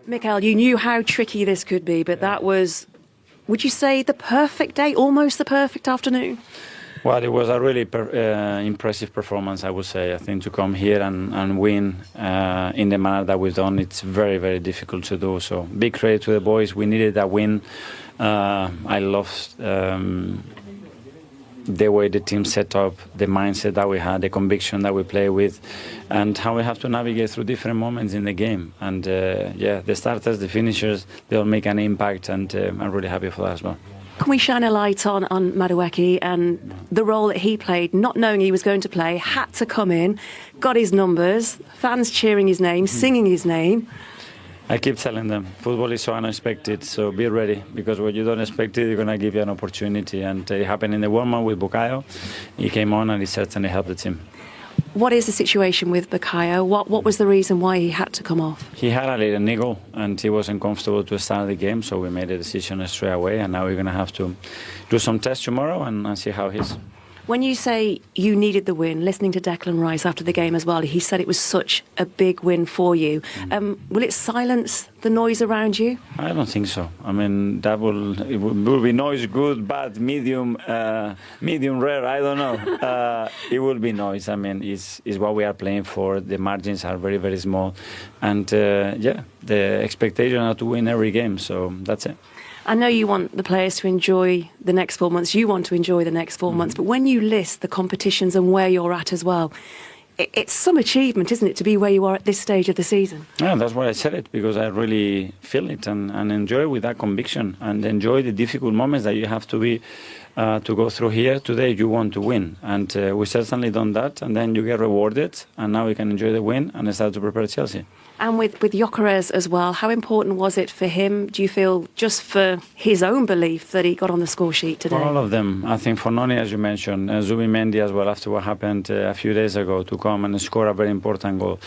Mikael, you knew how tricky this could be, but that was, would you say, the perfect day, almost the perfect afternoon? Well, it was a really impressive performance, I would say. I think to come here and win in the manner that we've done, it's very, very difficult to do. So big credit to the boys. We needed that win. I loved the way the team set up, the mindset that we had, the conviction that we play with, and how we have to navigate through different moments in the game. And the starters, the finishers, they'll make an impact, and I'm really happy for that as well. Can we shine a light on Madueke and the role that he played, not knowing he was going to play, had to come in, got his numbers, fans cheering his name, singing his name? I keep telling them, football is so unexpected, so be ready, because when you don't expect it, they're going to give you an opportunity. And it happened in the warm-up with Bukayo. He came on and he certainly helped the team. What is the situation with Bukayo? What was the reason why he had to come off? He had a little niggle and he wasn't comfortable to start the game, so we made a decision straight away, and now we're going to have to do some tests tomorrow and see how he's. When you say you needed the win, listening to Declan Rice after the game as well, he said it was such a big win for you. Will it silence the noise around you? I don't think so. I mean, it will be noise, good, bad, medium, medium rare, I don't know. It will be noise. I mean, it's what we are playing for. The margins are very, very small. And the expectation are to win every game, so that's it. I know you want the players to enjoy the next 4 months. You want to enjoy the next 4 months. But when you list the competitions and where you're at as well, it's some achievement, isn't it, to be where you are at this stage of the season? Yeah, that's why I said it, because I really feel it and enjoy with that conviction and enjoy the difficult moments that you have to be to go through here. Today you want to win, and we certainly done that, and then you get rewarded, and now we can enjoy the win and start to prepare Chelsea. And with Gyökeres as well, how important was it for him, do you feel, just for his own belief, that he got on the score sheet today? For all of them. I think for Noni, as you mentioned, Zubimendi as well, after what happened a few days ago, to come and score a very important goal.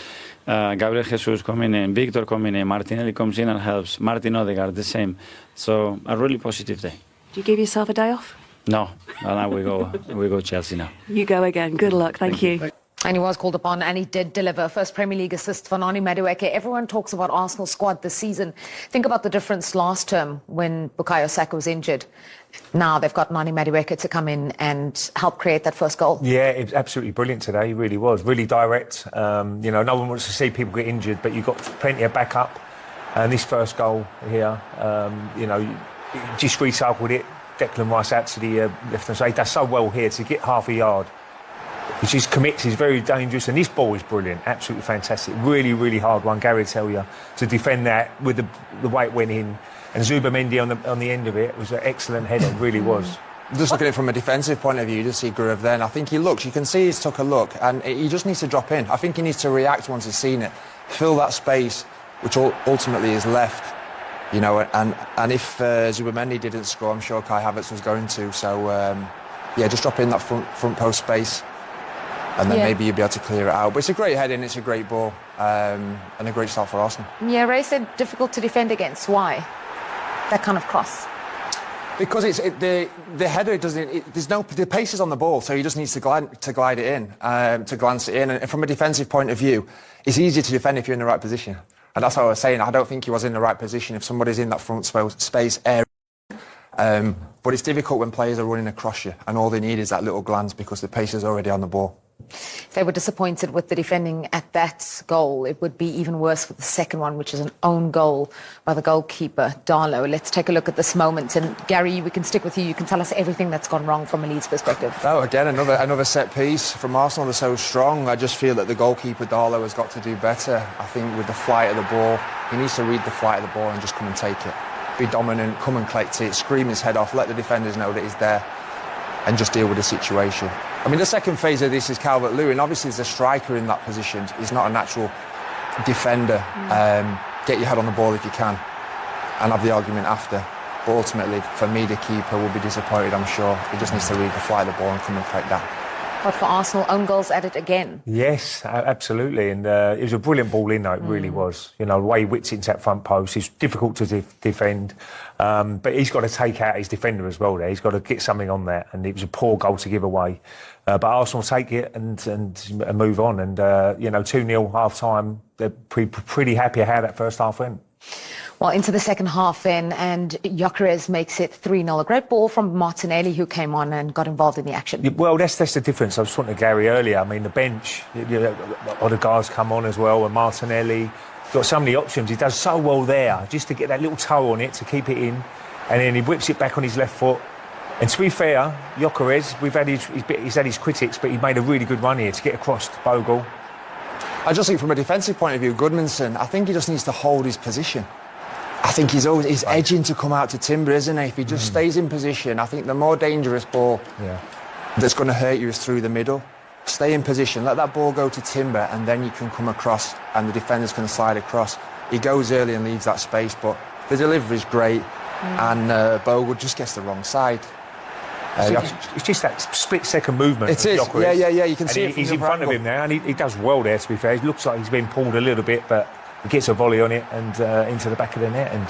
Gabriel Jesus coming in, Victor coming in, Martinelli comes in and helps, Martin Odegaard the same. So a really positive day. Do you give yourself a day off? No, now we go Chelsea now. You go again. Good luck. Thank you. And he was called upon, and he did deliver. First Premier League assist for Noni Madueke. Everyone talks about Arsenal's squad this season. Think about the difference last term when Bukayo Saka was injured. Now they've got Noni Madueke to come in and help create that first goal. Yeah, it was absolutely brilliant today. He really was. Really direct. You know, no one wants to see people get injured, but you've got plenty of backup. And this first goal here, you know, just recycled it. Declan Rice out to the left-hand side. That's so well here to get half a yard. Which is commits, he's very dangerous, and this ball is brilliant, absolutely fantastic. Really, really hard one, Gary tell you, to defend that with the way it went in. And Zubimendi on the end of it was an excellent header, really was. Just looking at it from a defensive point of view, you just see Gruev then. I think he looks, you can see he's took a look, and he just needs to drop in. I think he needs to react once he's seen it, fill that space, which ultimately is left. You know, and if Zubimendi didn't score, I'm sure Kai Havertz was going to. So, yeah, just drop in that front post space. And then maybe you'll be able to clear it out. But it's a great heading, it's a great ball, and a great start for Arsenal. Yeah, Ray said difficult to defend against. Why? That kind of cross. Because the header doesn't. The pace is on the ball, so he just needs to glide it in, to glance it in. And from a defensive point of view, it's easier to defend if you're in the right position. And that's what I was saying. I don't think he was in the right position if somebody's in that front space area. But it's difficult when players are running across you, and all they need is that little glance because the pace is already on the ball. If they were disappointed with the defending at that goal, it would be even worse with the second one, which is an own goal by the goalkeeper, Darlow. Let's take a look at this moment. And Gary, we can stick with you. You can tell us everything that's gone wrong from a Leeds perspective. Oh, again, another set piece from Arsenal. They're so strong. I just feel that the goalkeeper, Darlow, has got to do better. I think with the flight of the ball, he needs to read the flight of the ball and just come and take it. Be dominant, come and collect it, scream his head off, let the defenders know that he's there, and just deal with the situation. I mean, the second phase of this is Calvert-Lewin. Obviously, he's a striker in that position. He's not a natural defender. Get your head on the ball if you can and have the argument after. But ultimately, for me, the keeper will be disappointed, I'm sure. He just needs to read the flight of the ball and come and collect that. But for Arsenal, own goals at it again. Yes, absolutely. And it was a brilliant ball in, though, it really was. You know, the way he whipped into that front post, it's difficult to defend. But he's got to take out his defender as well there. He's got to get something on that. And it was a poor goal to give away. But Arsenal take it and move on. And, you know, 2-0 half-time, they're pretty happy how that first half went. Well, into the second half then, and Gyökeres makes it 3-0. A great ball from Martinelli, who came on and got involved in the action. Well, that's the difference. I was talking to Gary earlier. I mean, the bench, other guys come on as well, and Martinelli got so many options. He does so well there, just to get that little toe on it to keep it in, and then he whips it back on his left foot. And to be fair, Gyökeres, he's had his critics, but he made a really good run here to get across to Bogle. I just think from a defensive point of view, Goodmanson, I think he just needs to hold his position. I think he's edging to come out to Timber, isn't he? If he just stays in position, I think the more dangerous ball that's going to hurt you is through the middle. Stay in position, let that ball go to Timber, and then you can come across and the defenders can slide across. He goes early and leaves that space, but the delivery is great, and Bogle just gets the wrong side. It's just that split-second movement. It is, yeah, you can see it. He's in front of him now, and he does well there, to be fair. It looks like he's been pulled a little bit, but he gets a volley on it and into the back of the net, and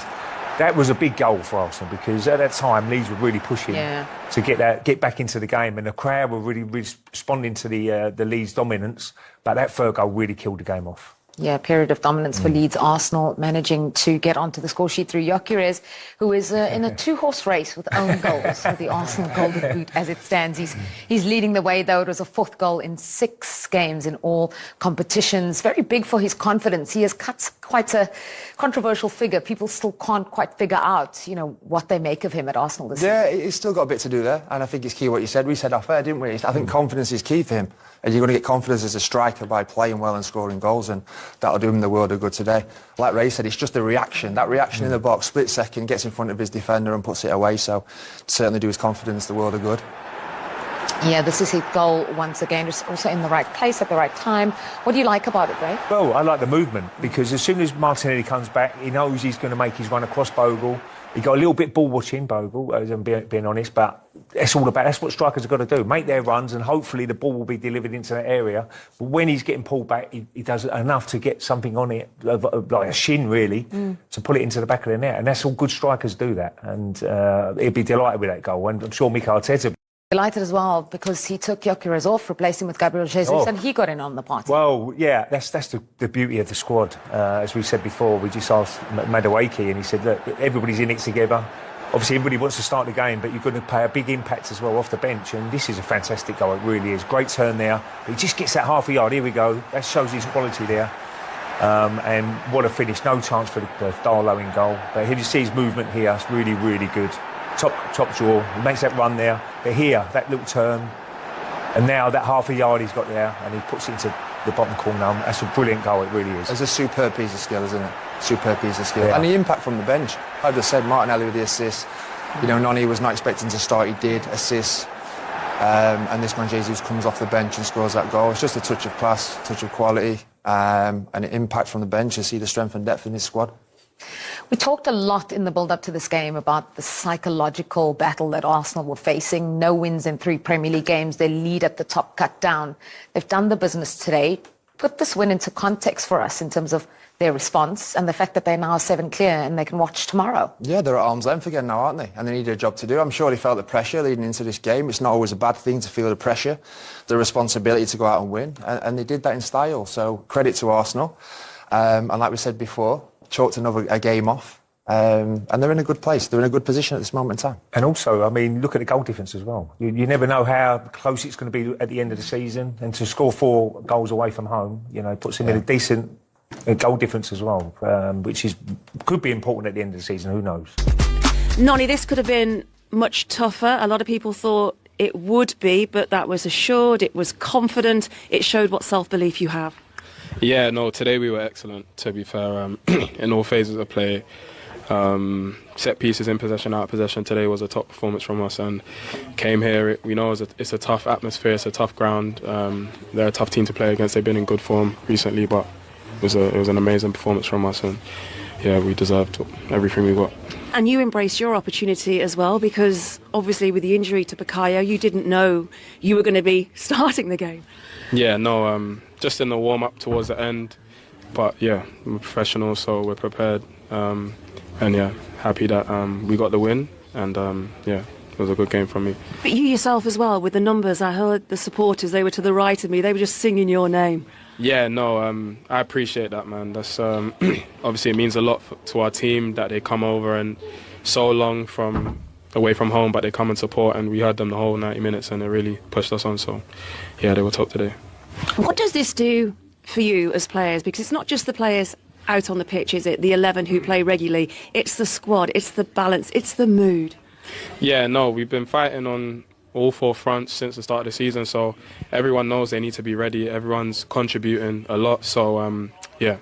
that was a big goal for Arsenal, because at that time Leeds were really pushing to get back into the game, and the crowd were really responding to the Leeds dominance, but that third goal really killed the game off. Yeah, period of dominance for Leeds. Arsenal managing to get onto the score sheet through Gyökeres, who is in a two-horse race with own goals for the Arsenal Golden Boot as it stands. He's leading the way, though. It was a 4th goal in 6 games in all competitions. Very big for his confidence. He has cut quite a controversial figure. People still can't quite figure out, what they make of him at Arsenal this season. Yeah, he's still got a bit to do there, and I think it's key what you said. We said off air, didn't we? I think confidence is key for him, and you're going to get confidence as a striker by playing well and scoring goals, and that'll do him the world of good today. Like Ray said, it's just the reaction. That reaction in the box, split second, gets in front of his defender and puts it away, so certainly do his confidence the world of good. Yeah, this is his goal once again, just also in the right place at the right time. What do you like about it, Ray? Well, I like the movement, because as soon as Martinelli comes back, he knows he's going to make his run across Bogle. He got a little bit ball watching, Bogle, as I'm being honest, but that's what strikers have got to do, make their runs, and hopefully the ball will be delivered into that area. But when he's getting pulled back, he does enough to get something on it, like a shin really, to pull it into the back of the net, and that's all good strikers do that, and he'd be delighted with that goal, and I'm sure Mikel Arteta. Delighted as well, because he took Gyökeres off, replaced him with Gabriel Jesus, and he got in on the party. Well, yeah, that's the beauty of the squad. As we said before, we just asked Madueke, and he said, look, everybody's in it together. Obviously, everybody wants to start the game, but you're going to play a big impact as well off the bench, and this is a fantastic goal, it really is. Great turn there. He just gets that half a yard, here we go. That shows his quality there. And what a finish, no chance for the Darlow in goal. But if you see his movement here, it's really, really good. Top draw, he makes that run there, but here, that little turn, and now that half a yard he's got there, and he puts it into the bottom corner. That's a brilliant goal, it really is. It's a superb piece of skill, isn't it? Superb piece of skill. Yeah. And the impact from the bench. I just said Martinelli with the assist. Noni was not expecting to start, he did, assists. And this man Jesus comes off the bench and scores that goal. It's just a touch of class, touch of quality, and an impact from the bench. You see the strength and depth in this squad. We talked a lot in the build-up to this game about the psychological battle that Arsenal were facing. No wins in 3 Premier League games. Their lead at the top cut down. They've done the business today. Put this win into context for us in terms of their response and the fact that they're now 7 clear and they can watch tomorrow. Yeah, they're at arm's length again now, aren't they? And they need a job to do. I'm sure they felt the pressure leading into this game. It's not always a bad thing to feel the pressure, the responsibility to go out and win. And they did that in style. So credit to Arsenal. And like we said before, chalked a game off, and they're in a good place. They're in a good position at this moment in time. And also, I mean, look at the goal difference as well. You never know how close it's going to be at the end of the season, and to score 4 goals away from home, puts him in a decent goal difference as well, which could be important at the end of the season. Who knows? Noni, this could have been much tougher. A lot of people thought it would be, but that was assured. It was confident. It showed what self-belief you have. Yeah, no, today we were excellent, to be fair, in all phases of play. Set pieces, in possession, out of possession, today was a top performance from us, and came here, we know it's a tough atmosphere, it's a tough ground. They're a tough team to play against. They've been in good form recently, but it was an amazing performance from us, and yeah, we deserved everything we got. And you embraced your opportunity as well, because obviously with the injury to Bukayo, you didn't know you were going to be starting the game. Yeah, no, just in the warm-up towards the end. But yeah, we're professionals, so we're prepared. And yeah, happy that we got the win. And yeah, it was a good game from me. But you yourself as well, with the numbers, I heard the supporters, they were to the right of me, they were just singing your name. Yeah, no, I appreciate that, man. That's obviously it means a lot to our team that they come over and so long away from home, but they come and support, and we had them the whole 90 minutes, and it really pushed us on. So, yeah, they were top today. What does this do for you as players? Because it's not just the players out on the pitch, is it? The 11 who play regularly. It's the squad, it's the balance, it's the mood. Yeah, no, we've been fighting on all 4 fronts since the start of the season, so everyone knows they need to be ready. Everyone's contributing a lot, so yeah,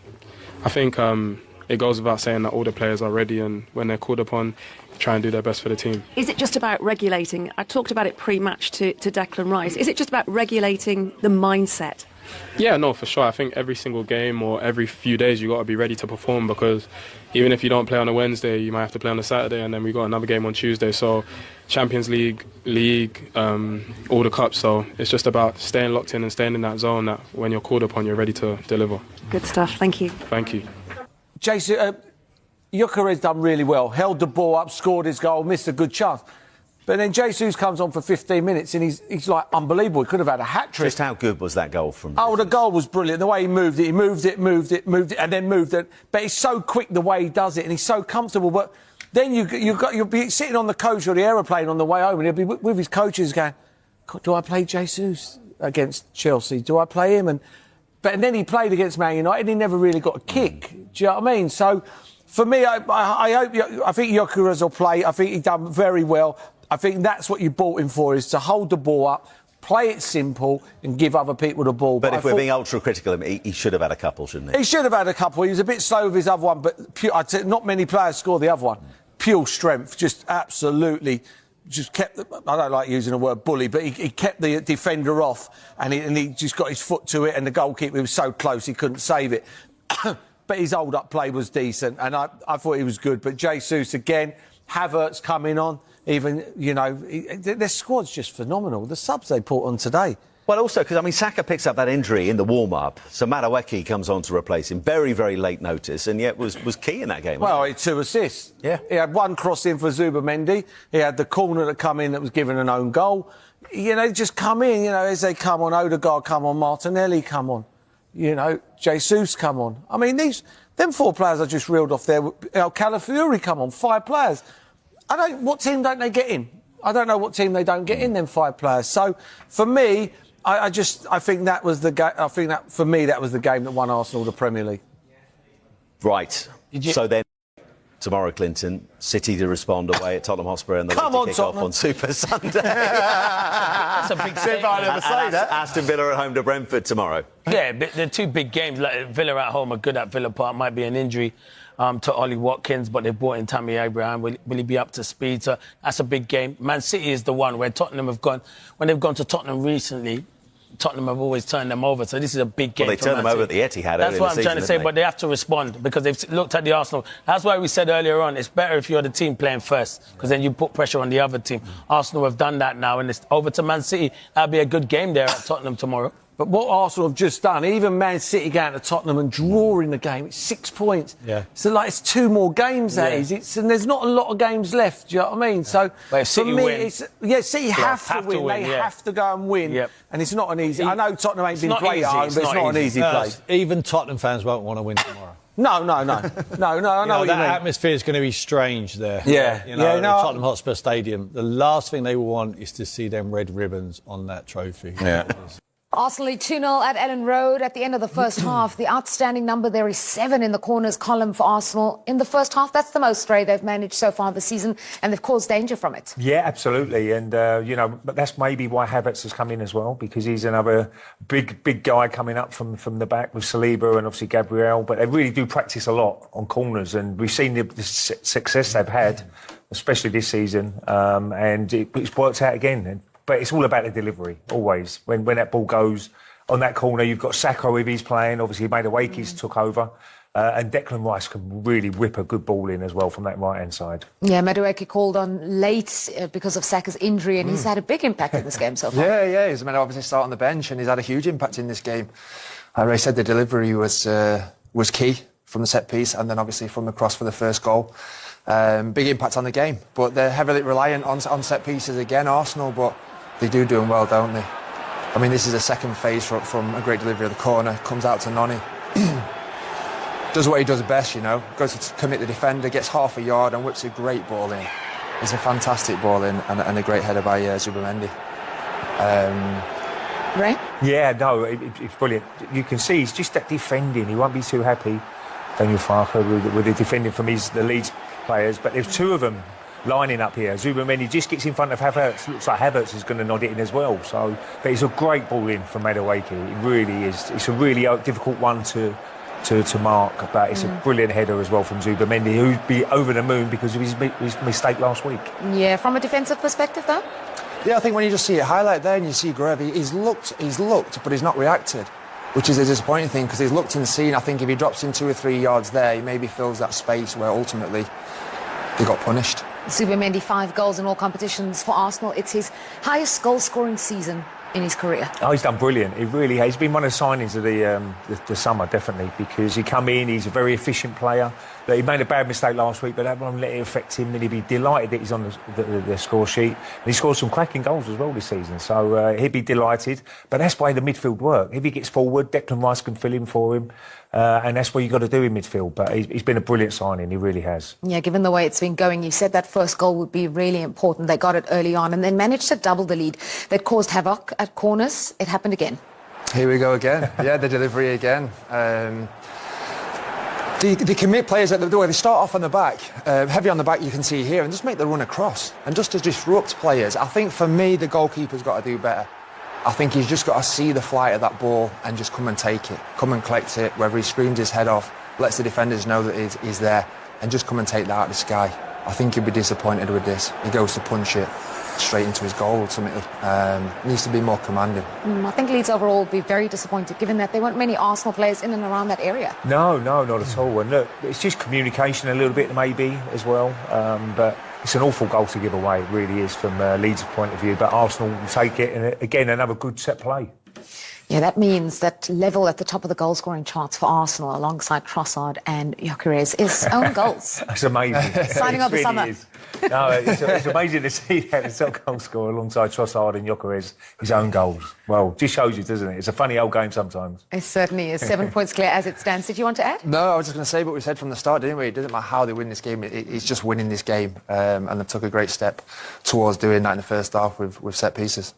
I think it goes without saying that all the players are ready, and when they're called upon, try and do their best for the team. Is it just about regulating? I talked about it pre-match to Declan Rice. Is it just about regulating the mindset? Yeah, no, for sure. I think every single game or every few days you got to be ready to perform, because even if you don't play on a Wednesday, you might have to play on a Saturday, and then we got another game on Tuesday. So Champions League, all the cups. So it's just about staying locked in and staying in that zone that when you're called upon, you're ready to deliver. Good stuff. Thank you. Thank you. Jason, Gyökeres done really well. Held the ball up, scored his goal, missed a good chance. But then Jesus comes on for 15 minutes and he's like unbelievable. He could have had a hat-trick. Just how good was that goal from... Oh, the goal was brilliant. The way he moved it, and then moved it. But he's so quick the way he does it, and he's so comfortable. But then you'll be sitting on the coach or the aeroplane on the way home, and he'll be with his coaches going, do I play Jesus against Chelsea? Do I play him? But then he played against Man United and he never really got a kick. Do you know what I mean? So, for me, I think Gyökeres will play. I think he done very well. I think that's what you bought him for, is to hold the ball up, play it simple and give other people the ball. But if we're being ultra-critical of him, he should have had a couple, shouldn't he? He should have had a couple. He was a bit slow with his other one, but I'd say not many players score the other one. Pure strength, just absolutely... Just kept, I don't like using the word bully, but he kept the defender off and he just got his foot to it, and the goalkeeper was so close he couldn't save it. But his hold-up play was decent, and I thought he was good. But Jesus, again, Havertz coming on, even, you know, their squad's just phenomenal. The subs they put on today. Well, also, because, I mean, Saka picks up that injury in the warm-up, so Madueke comes on to replace him. Very, very late notice, and yet was key in that game. Well, he had 2 assists. Yeah. He had one cross in for Zubamendi. He had the corner that come in that was given an own goal. You know, just come in, you know, as they come on, Odegaard come on, Martinelli come on, you know, Jesus come on. I mean, them 4 players I just reeled off there, you know, Calafiori come on, 5 players. What team don't they get in? I don't know what team they don't get in, them 5 players. So, for me... I think that was the game. I think that for me that was the game that won Arsenal the Premier League. Right. So then tomorrow, Clinton, City to respond away at Tottenham Hotspur, and the kick off on Super Sunday. That's a big statement. I never say that. Aston Villa at home to Brentford tomorrow. Yeah, the 2 big games. Like Villa at home are good at Villa Park. Might be an injury to Ollie Watkins, but they brought in Tammy Abraham. Will he be up to speed? So that's a big game. Man City is the one where Tottenham have gone. When they've gone to Tottenham recently, Tottenham have always turned them over, so this is a big game. Well, they turned them over at the Etihad. That's what I'm trying to say, but they have to respond because they've looked at the Arsenal. That's why we said earlier on, it's better if you're the team playing first, because then you put pressure on the other team. Arsenal have done that now, and it's over to Man City. That'll be a good game there at Tottenham tomorrow. But what Arsenal have just done, even Man City going to Tottenham and drawing the game, it's 6 points. Yeah. So, like, it's 2 more games, that is. And there's not a lot of games left, do you know what I mean? So, for me, City have to win. They have to go and win. Yep. And it's not an easy... I know Tottenham ain't been great at home, but it's not an easy place. Even Tottenham fans won't want to win tomorrow. No, I know what you mean. That atmosphere is going to be strange there. Yeah. At Tottenham Hotspur Stadium, the last thing they will want is to see them red ribbons on that trophy. Yeah. Arsenal 2-0 at Ellen Road at the end of the first half. The outstanding number there is 7 in the corners column for Arsenal. In the first half, that's the most stray they've managed so far this season, and they've caused danger from it. Yeah, absolutely. And, but that's maybe why Havertz has come in as well, because he's another big guy coming up from the back with Saliba and obviously Gabriel. But they really do practice a lot on corners, and we've seen the success they've had, especially this season, and it's worked out again. But it's all about the delivery, always. When that ball goes on that corner, you've got Saka if he's playing. Obviously, Madueke's took over. And Declan Rice can really whip a good ball in as well from that right-hand side. Yeah, Madueke called on late because of Saka's injury, and he's had a big impact in this game so far. Yeah. He's obviously start on the bench, and he's had a huge impact in this game. I said the delivery was key from the set piece, and then obviously from the cross for the first goal. Big impact on the game. But they're heavily reliant on set pieces again, Arsenal, but... They do them well, don't they? I mean, this is a second phase from a great delivery of the corner. Comes out to Noni. Does what he does best, you know. Goes to commit the defender, gets half a yard and whips a great ball in. It's a fantastic ball in and a great header by Zubamendi. Ray? Yeah, no, it's brilliant. You can see he's just that defending. He won't be too happy, Daniel Farker, with the defending from the Leeds players. But there's two of them lining up here. Zubamendi just gets in front of Havertz. Looks like Havertz is going to nod it in as well. So, but it's a great ball in from Madueke. It really is. It's a really difficult one to mark, but it's a brilliant header as well from Zubamendi, who'd be over the moon because of his mistake last week. Yeah, from a defensive perspective, though? Yeah, I think when you just see it highlight there and you see Greve, he's looked, but he's not reacted, which is a disappointing thing because he's looked and seen. I think if he drops in 2 or 3 yards there, he maybe fills that space where ultimately he got punished. Zubamendi, 5 goals in all competitions for Arsenal. It's his highest goal-scoring season in his career. Oh, he's done brilliant. He really has. He's been one of the signings of the summer, definitely, because he come in, he's a very efficient player. He made a bad mistake last week, but that won't let it affect him, and he'd be delighted that he's on the score sheet. And he scored some cracking goals as well this season, so he'd be delighted. But that's why the midfield work. If he gets forward, Declan Rice can fill in for him, and that's what you've got to do in midfield. But he's been a brilliant signing, he really has. Yeah, given the way it's been going, you said that first goal would be really important. They got it early on and then managed to double the lead. That caused havoc at corners. It happened again. Here we go again. Yeah, the delivery again. They commit players at the way they start off on the back, heavy on the back you can see here, and just make the run across and just to disrupt players. I think for me the goalkeeper's got to do better. I think he's just got to see the flight of that ball and just come and take it, come and collect it, whether he screams his head off, lets the defenders know that he's there, and just come and take that out of the sky. I think he'll be disappointed with this. He goes to punch it straight into his goal ultimately. Needs to be more commanding. I think Leeds overall will be very disappointed given that there weren't many Arsenal players in and around that area. No, not at all. And look, it's just communication a little bit maybe as well, but it's an awful goal to give away, it really is, from Leeds' point of view. But Arsenal will take it, and again, another good set play. Yeah, that means that level at the top of the goal-scoring charts for Arsenal alongside Trossard and Gyökeres is own goals. That's amazing. Signing of the summer. No, it's amazing to see that the top goal scorer alongside Trossard and Gyökeres, his own goals. Well, just shows you, doesn't it? It's a funny old game sometimes. It certainly is. 7 points clear as it stands. Did you want to add? No, I was just going to say what we said from the start, didn't we? It doesn't matter how they win this game, it's just winning this game. And they took a great step towards doing that in the first half with set pieces.